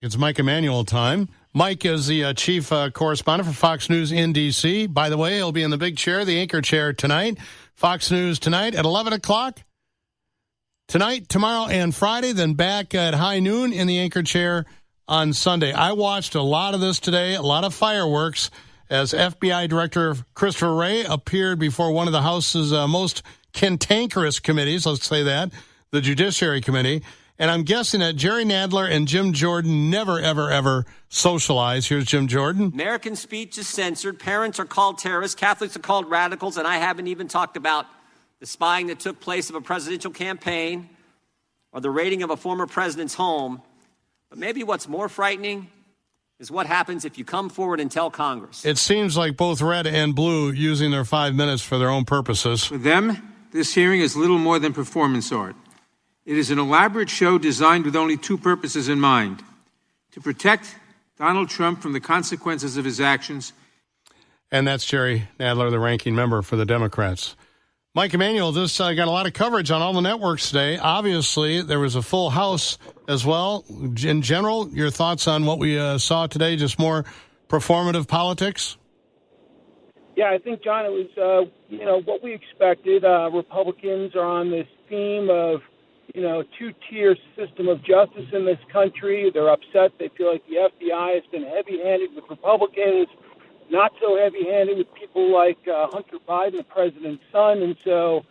It's Mike Emanuel time. Mike is the chief correspondent for Fox News in D.C. By the way, he'll be in the big chair, the anchor chair tonight. Fox News tonight at 11 o'clock. Tonight, tomorrow, and Friday, then back at high noon in the anchor chair on Sunday. I watched a lot of this today, a lot of fireworks, as FBI Director Christopher Wray appeared before one of the House's most cantankerous committees, let's say that, the Judiciary Committee. And I'm guessing that Jerry Nadler and Jim Jordan never, ever, ever socialize. Here's Jim Jordan. American speech is censored. Parents are called terrorists. Catholics are called radicals. And I haven't even talked about the spying that took place of a presidential campaign or the raiding of a former president's home. But maybe what's more frightening is what happens if you come forward and tell Congress. It seems like both red and blue using their 5 minutes for their own purposes. For them, this hearing is little more than performance art. It is an elaborate show designed with only two purposes in mind: to protect Donald Trump from the consequences of his actions. And that's Jerry Nadler, the ranking member for the Democrats. Mike Emanuel, this got a lot of coverage on all the networks today. Obviously, there was a full house as well. In general, your thoughts on what we saw today, just more performative politics? Yeah, I think, John, it was, what we expected. Republicans are on this theme of, two-tier system of justice in this country. They're upset. They feel like the FBI has been heavy-handed with Republicans, not so heavy-handed with people like Hunter Biden, the president's son. And so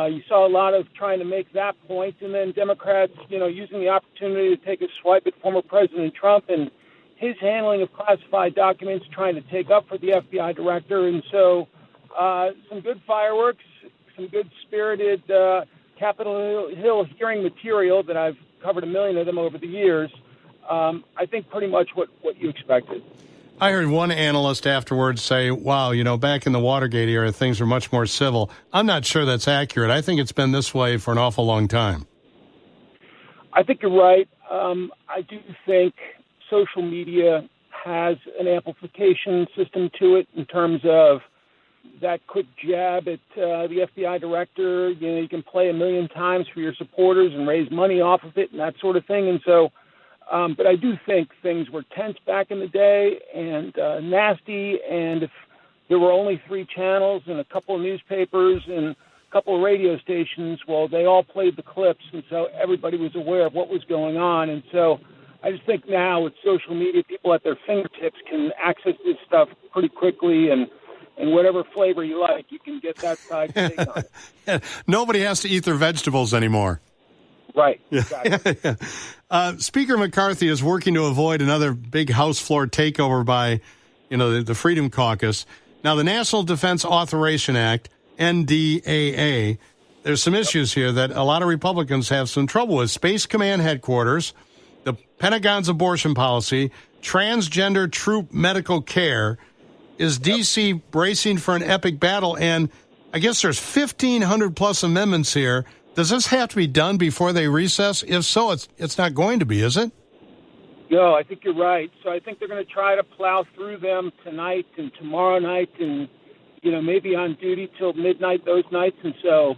you saw a lot of trying to make that point. And then Democrats, using the opportunity to take a swipe at former President Trump and his handling of classified documents, trying to take up for the FBI director. And so some good fireworks, some good spirited Capitol Hill hearing material that I've covered a million of them over the years. I think pretty much what you expected. I heard one analyst afterwards say, wow, back in the Watergate era, things were much more civil. I'm not sure that's accurate. I think it's been this way for an awful long time. I think you're right. I do think social media has an amplification system to it in terms of that quick jab at the FBI director. You can play a million times for your supporters and raise money off of it and that sort of thing. And so, but I do think things were tense back in the day and nasty. And if there were only 3 channels and a couple of newspapers and a couple of radio stations, well, they all played the clips. And so everybody was aware of what was going on. And so I just think now with social media, people at their fingertips can access this stuff pretty quickly, and whatever flavor you like, you can get that side take on it. Yeah, nobody has to eat their vegetables anymore. Right, exactly. Speaker McCarthy is working to avoid another big House floor takeover by, the Freedom Caucus. Now, the National Defense Authorization Act, NDAA, there's some issues here that a lot of Republicans have some trouble with. Space Command Headquarters, the Pentagon's abortion policy, transgender troop medical care. Is D.C. bracing for an epic battle? And I guess there's 1,500 plus amendments here. Does this have to be done before they recess? If so, it's not going to be, is it? No, I think you're right. So I think they're going to try to plow through them tonight and tomorrow night and, maybe on duty till midnight those nights. And so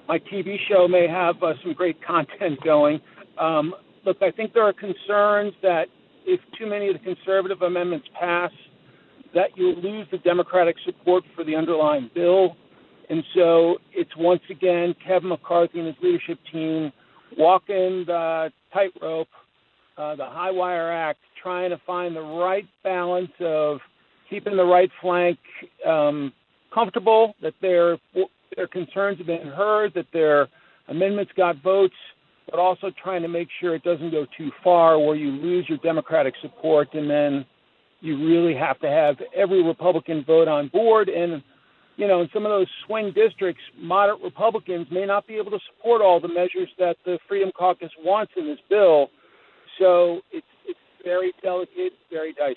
my TV show may have some great content going. Look, I think there are concerns that if too many of the conservative amendments pass, that you'll lose the Democratic support for the underlying bill. And so it's once again Kevin McCarthy and his leadership team walking the tightrope, the high wire act, trying to find the right balance of keeping the right flank comfortable, that their concerns have been heard, that their amendments got votes, but also trying to make sure it doesn't go too far where you lose your Democratic support and then you really have to have every Republican vote on board. And, in some of those swing districts, moderate Republicans may not be able to support all the measures that the Freedom Caucus wants in this bill. So it's very delicate, very dicey.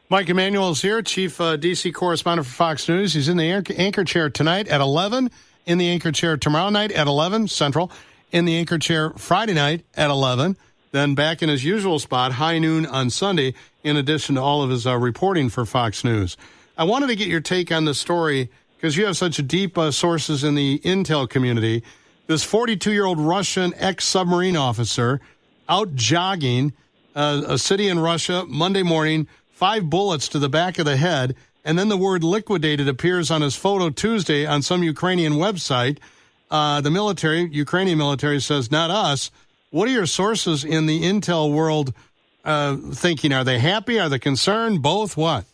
Mike Emanuel is here, chief D.C. correspondent for Fox News. He's in the anchor chair tonight at 11, in the anchor chair tomorrow night at 11 Central, in the anchor chair Friday night at 11, then back in his usual spot, high noon on Sunday, in addition to all of his reporting for Fox News. I wanted to get your take on the story because you have such deep sources in the intel community. This 42-year-old Russian ex-submarine officer out jogging a city in Russia, Monday morning, 5 bullets to the back of the head, and then the word liquidated appears on his photo Tuesday on some Ukrainian website. The Ukrainian military says, not us. What are your sources in the intel world thinking? Are they happy? Are they concerned? Both? What?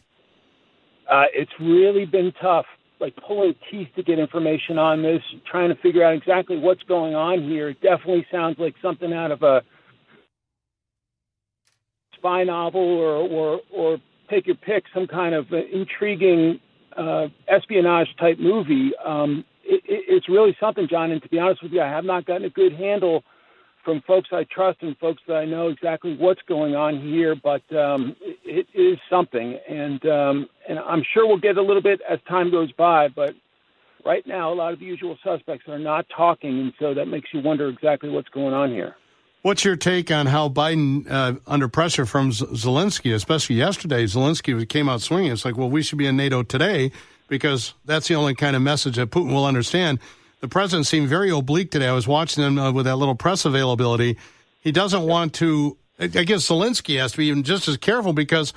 It's really been tough, like pulling teeth to get information on this, trying to figure out exactly what's going on here. It definitely sounds like something out of a spy novel or take your pick, some kind of intriguing espionage-type movie. It's really something, John, and to be honest with you, I have not gotten a good handle from folks I trust and folks that I know exactly what's going on here, but it is something, and I'm sure we'll get a little bit as time goes by, but right now a lot of the usual suspects are not talking, and so that makes you wonder exactly what's going on here. What's your take on how Biden, under pressure from Zelensky, especially yesterday, Zelensky came out swinging. It's like, well, we should be in NATO today because that's the only kind of message that Putin will understand. The president seemed very oblique today. I was watching him with that little press availability. He doesn't want to, I guess Zelensky has to be even just as careful because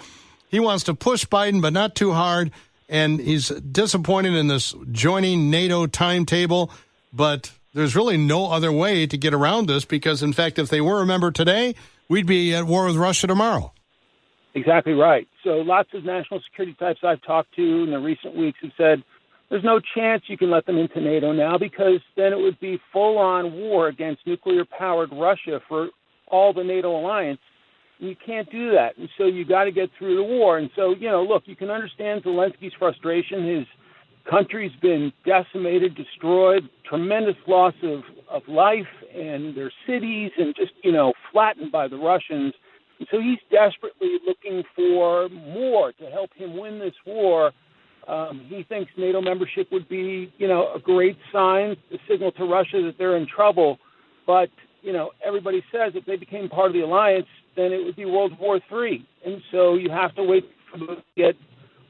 he wants to push Biden, but not too hard. And he's disappointed in this joining NATO timetable, but there's really no other way to get around this because, in fact, if they were a member today, we'd be at war with Russia tomorrow. Exactly right. So lots of national security types I've talked to in the recent weeks have said, there's no chance you can let them into NATO now because then it would be full-on war against nuclear-powered Russia for all the NATO alliance. And you can't do that. And so you got to get through the war. And so, look, you can understand Zelensky's frustration. His country's been decimated, destroyed, tremendous loss of life and their cities and just, flattened by the Russians. And so he's desperately looking for more to help him win this war. He thinks NATO membership would be, a great sign, a signal to Russia that they're in trouble. But, everybody says if they became part of the alliance, then it would be World War III. And so you have to wait for them to get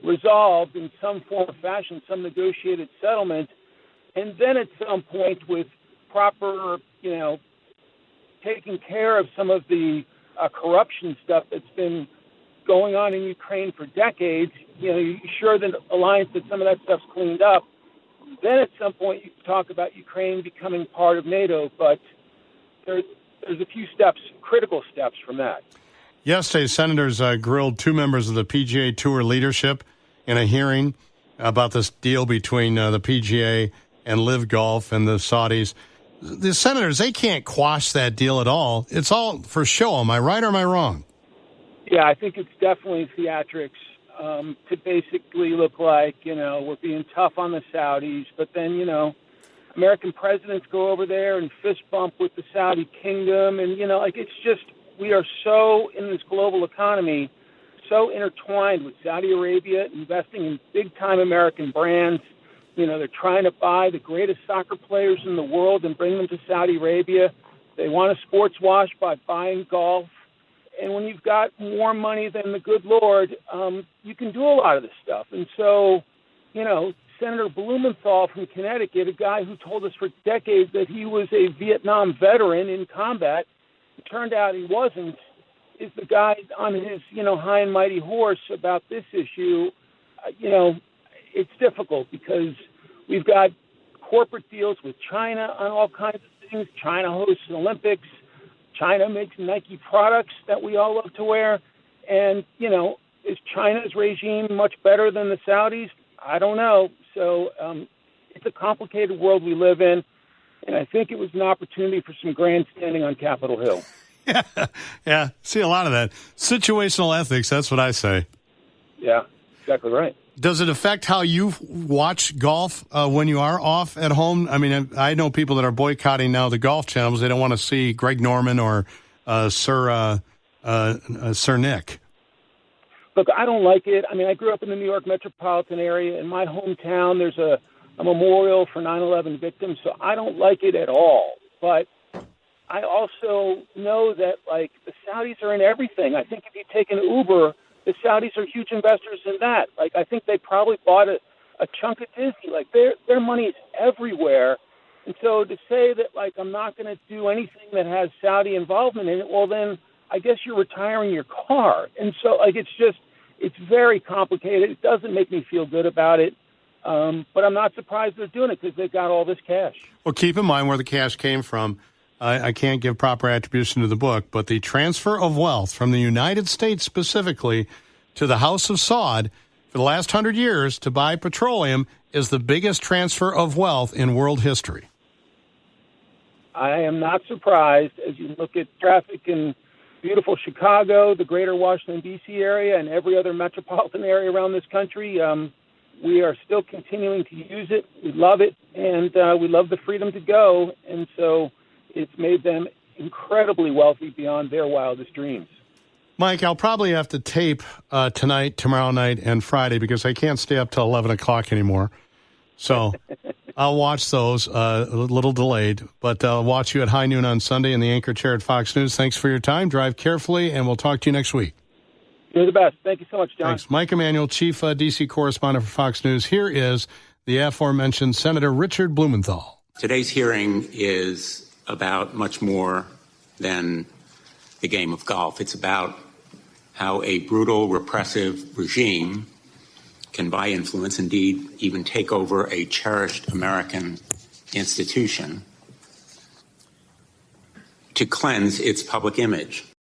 resolved in some form or fashion, some negotiated settlement. And then at some point with proper, taking care of some of the corruption stuff that's been going on in Ukraine for decades, you're sure that alliance that some of that stuff's cleaned up. Then at some point you can talk about Ukraine becoming part of NATO, but there's a few steps, critical steps from that. Yesterday, senators grilled 2 members of the PGA Tour leadership in a hearing about this deal between the PGA and LIV Golf and the Saudis. The senators, they can't quash that deal at all. It's all for show. Am I right or am I wrong? Yeah, I think it's definitely theatrics to basically look like, we're being tough on the Saudis, but then, American presidents go over there and fist bump with the Saudi kingdom. And, it's just, we are so in this global economy, so intertwined with Saudi Arabia, investing in big-time American brands. They're trying to buy the greatest soccer players in the world and bring them to Saudi Arabia. They want to sports wash by buying golf. And when you've got more money than the good Lord, you can do a lot of this stuff. And so, Senator Blumenthal from Connecticut, a guy who told us for decades that he was a Vietnam veteran in combat, it turned out he wasn't, is the guy on his, high and mighty horse about this issue. It's difficult because we've got corporate deals with China on all kinds of things. China hosts the Olympics. China makes Nike products that we all love to wear. And, is China's regime much better than the Saudis? I don't know. So it's a complicated world we live in. And I think it was an opportunity for some grandstanding on Capitol Hill. Yeah, see a lot of that. Situational ethics, that's what I say. Yeah, exactly right. Does it affect how you watch golf when you are off at home? I mean, I know people that are boycotting now the golf channels. They don't want to see Greg Norman or Sir Nick. Look, I don't like it. I mean, I grew up in the New York metropolitan area. In my hometown, there's a memorial for 9/11 victims, so I don't like it at all. But I also know that, the Saudis are in everything. I think if you take an Uber, the Saudis are huge investors in that. I think they probably bought a chunk of Disney. Their money is everywhere. And so to say that, I'm not going to do anything that has Saudi involvement in it, well, then I guess you're retiring your car. And so, like, it's very complicated. It doesn't make me feel good about it. But I'm not surprised they're doing it because they've got all this cash. Well, keep in mind where the cash came from. I can't give proper attribution to the book, but the transfer of wealth from the United States specifically to the House of Saud for the last 100 years to buy petroleum is the biggest transfer of wealth in world history. I am not surprised as you look at traffic in beautiful Chicago, the greater Washington, D.C. area, and every other metropolitan area around this country. We are still continuing to use it. We love it, and we love the freedom to go. And so it's made them incredibly wealthy beyond their wildest dreams. Mike, I'll probably have to tape tonight, tomorrow night, and Friday because I can't stay up till 11 o'clock anymore. So I'll watch those, a little delayed, but I'll watch you at high noon on Sunday in the anchor chair at Fox News. Thanks for your time. Drive carefully, and we'll talk to you next week. You're the best. Thank you so much, John. Thanks. Mike Emanuel, Chief D.C. Correspondent for Fox News. Here is the aforementioned Senator Richard Blumenthal. Today's hearing is about much more than the game of golf. It's about how a brutal, repressive regime can buy influence, indeed even take over a cherished American institution to cleanse its public image.